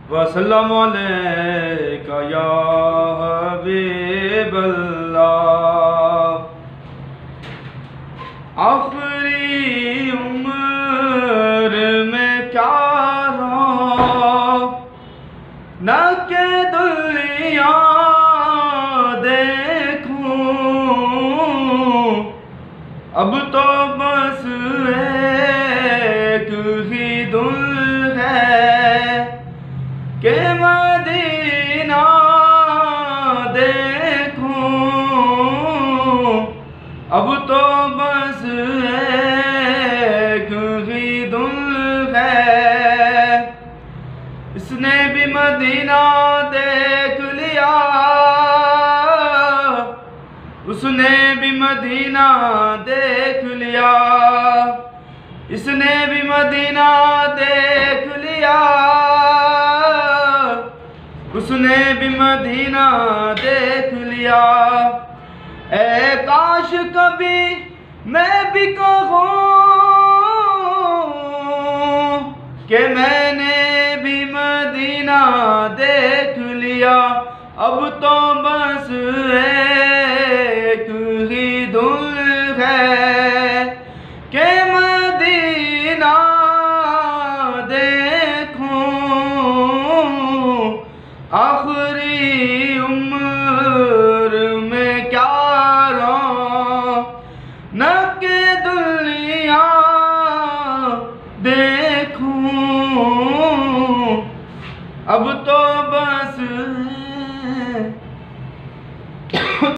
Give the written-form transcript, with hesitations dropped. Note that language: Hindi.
वसल्लम अलैका या हबीबल्लाह। आखिरी उम्र में क्या रहा न के दुनिया देखूं, अब तो बस एक ही दुल है के मदीना देखूं, अब तो बस एक ही दुल है। इसने भी मदीना देख लिया, उसने भी मदीना देख लिया, इसने भी मदीना देख लिया, उसने भी मदीना देख लिया। ए काश कभी मैं भी कहूँ कि मैंने भी मदीना देख लिया, अब तो बस एक ही दुल है के